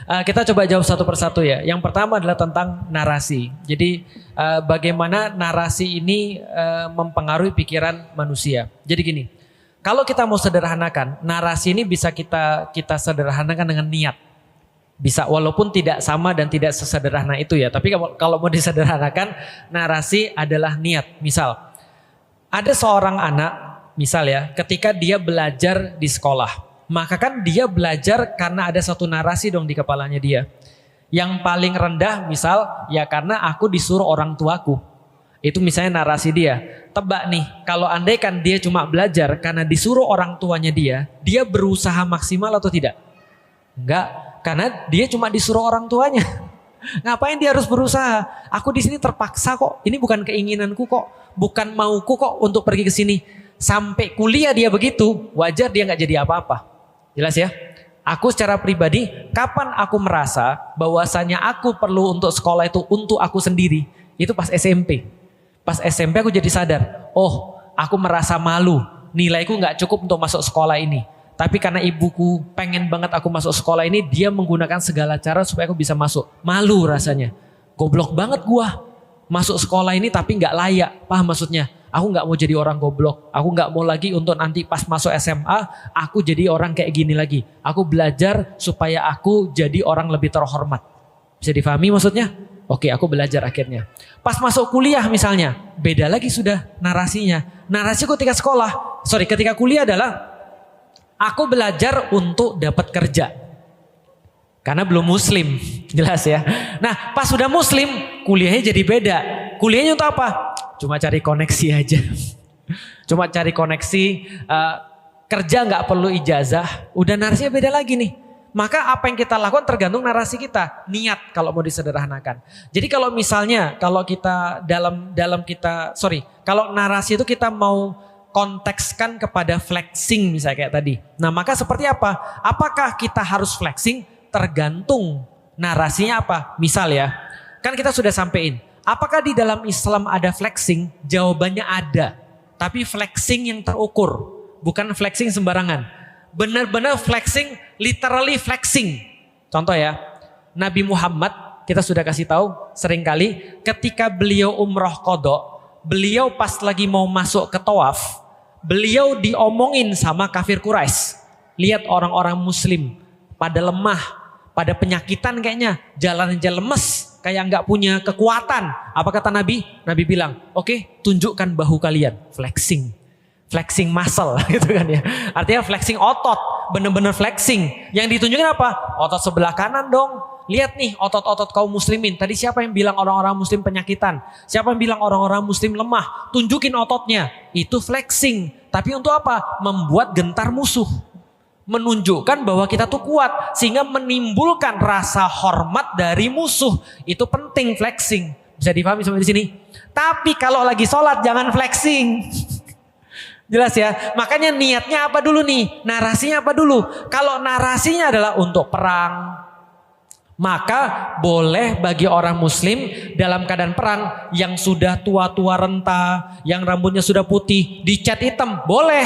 Kita coba jawab satu persatu ya. Yang pertama adalah tentang narasi. Jadi bagaimana narasi ini mempengaruhi pikiran manusia. Jadi gini, kalau kita mau sederhanakan, narasi ini bisa kita sederhanakan dengan niat. Bisa walaupun tidak sama dan tidak sesederhana itu ya. Tapi kalau mau disederhanakan, narasi adalah niat. Misal, ada seorang anak, misal ya, ketika dia belajar di sekolah. Maka kan dia belajar karena ada satu narasi dong di kepalanya dia. Yang paling rendah misal, ya karena aku disuruh orang tuaku. Itu misalnya narasi dia. Tebak nih, kalau andaikan dia cuma belajar karena disuruh orang tuanya dia berusaha maksimal atau tidak? Enggak, karena dia cuma disuruh orang tuanya. Ngapain dia harus berusaha? Aku di sini terpaksa kok. Ini bukan keinginanku kok, bukan mauku kok untuk pergi ke sini. Sampai kuliah dia begitu, wajar dia nggak jadi apa-apa. Jelas ya? Aku secara pribadi, kapan aku merasa bahwasanya aku perlu untuk sekolah itu untuk aku sendiri? Itu pas SMP. Pas SMP aku jadi sadar, oh aku merasa malu, nilaiku nggak cukup untuk masuk sekolah ini. Tapi karena ibuku pengen banget aku masuk sekolah ini, dia menggunakan segala cara supaya aku bisa masuk. Malu rasanya. Goblok banget gua. Masuk sekolah ini tapi nggak layak. Paham maksudnya? Aku nggak mau jadi orang goblok. Aku nggak mau lagi untuk nanti pas masuk SMA, aku jadi orang kayak gini lagi. Aku belajar supaya aku jadi orang lebih terhormat. Bisa difahami maksudnya? Oke, aku belajar akhirnya. Pas masuk kuliah misalnya, beda lagi sudah narasinya. Narasiku ketika kuliah adalah aku belajar untuk dapat kerja. Karena belum muslim, jelas ya. Nah, pas sudah muslim, kuliahnya jadi beda. Kuliahnya untuk apa? Cuma cari koneksi aja. Cuma cari koneksi, kerja nggak perlu ijazah. Udah narasinya beda lagi nih. Maka apa yang kita lakukan tergantung narasi kita. Niat kalau mau disederhanakan. Jadi kalau misalnya, kalau narasi itu kita mau kontekskan kepada flexing misalnya kayak tadi. Nah maka seperti apa? Apakah kita harus flexing? Tergantung narasinya apa. Misal ya, kan kita sudah sampein. Apakah di dalam Islam ada flexing? Jawabannya ada. Tapi flexing yang terukur. Bukan flexing sembarangan. Benar-benar flexing, literally flexing. Contoh ya, Nabi Muhammad kita sudah kasih tahu seringkali ketika beliau umroh qadha, beliau pas lagi mau masuk ke tawaf, beliau diomongin sama kafir Quraisy. Lihat orang-orang muslim pada lemah, pada penyakitan kayaknya, jalan aja lemes, kayak nggak punya kekuatan. Apa kata Nabi? Nabi bilang, oke, tunjukkan bahu kalian, flexing muscle gitu kan ya. Artinya flexing otot, bener-bener flexing. Yang ditunjukin apa? Otot sebelah kanan dong. Lihat nih otot-otot kaum muslimin. Tadi siapa yang bilang orang-orang muslim penyakitan? Siapa yang bilang orang-orang muslim lemah? Tunjukin ototnya. Itu flexing. Tapi untuk apa? Membuat gentar musuh. Menunjukkan bahwa kita tuh kuat. Sehingga menimbulkan rasa hormat dari musuh. Itu penting flexing. Bisa dipahami sampai di sini? Tapi kalau lagi sholat jangan flexing. Jelas ya? Makanya niatnya apa dulu nih? Narasinya apa dulu? Kalau narasinya adalah untuk perang, maka boleh bagi orang muslim dalam keadaan perang yang sudah tua-tua renta, yang rambutnya sudah putih, dicat hitam, boleh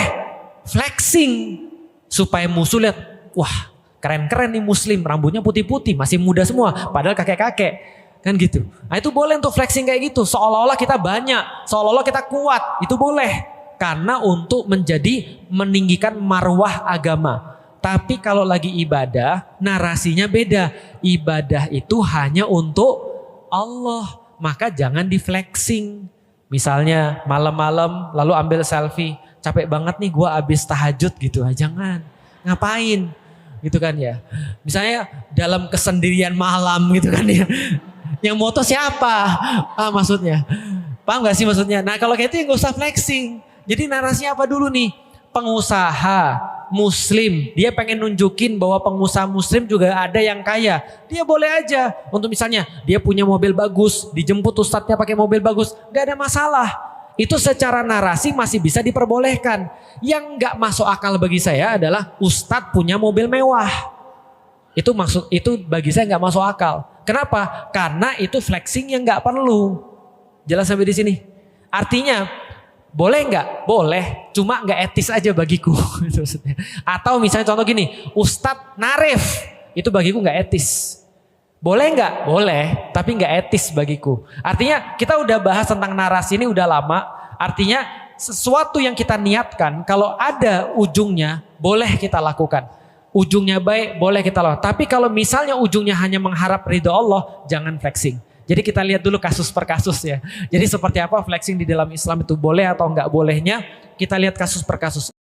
flexing supaya musuh lihat, wah keren-keren nih muslim, rambutnya putih-putih, masih muda semua, padahal kakek-kakek. Kan gitu. Nah itu boleh untuk flexing kayak gitu, seolah-olah kita banyak, seolah-olah kita kuat, itu boleh. Karena untuk meninggikan marwah agama. Tapi kalau lagi ibadah, narasinya beda. Ibadah itu hanya untuk Allah. Maka jangan di flexing. Misalnya malam-malam lalu ambil selfie. Capek banget nih gua abis tahajud gitu. Jangan. Ngapain? Gitu kan ya. Misalnya dalam kesendirian malam gitu kan ya. Yang moto siapa? Maksudnya. Paham gak sih maksudnya? Nah kalau kayak itu ya gak usah flexing. Jadi narasinya apa dulu nih? Pengusaha muslim, dia pengen nunjukin bahwa pengusaha muslim juga ada yang kaya. Dia boleh aja. Untuk misalnya dia punya mobil bagus, dijemput ustadznya pakai mobil bagus, gak ada masalah. Itu secara narasi masih bisa diperbolehkan. Yang gak masuk akal bagi saya adalah ustadz punya mobil mewah. Itu bagi saya gak masuk akal. Kenapa? Karena itu flexing yang gak perlu. Jelas sampai di sini? Artinya boleh nggak? Boleh, cuma nggak etis aja bagiku. Atau misalnya contoh gini, Ustadz Narif itu bagiku nggak etis. Boleh nggak? Boleh, tapi nggak etis bagiku. Artinya kita udah bahas tentang narasi ini udah lama. Artinya sesuatu yang kita niatkan kalau ada ujungnya boleh kita lakukan. Ujungnya baik boleh kita lakukan. Tapi kalau misalnya ujungnya hanya mengharap ridho Allah, jangan flexing. Jadi kita lihat dulu kasus per kasus ya. Jadi seperti apa flexing di dalam Islam itu boleh atau nggak bolehnya, kita lihat kasus per kasus.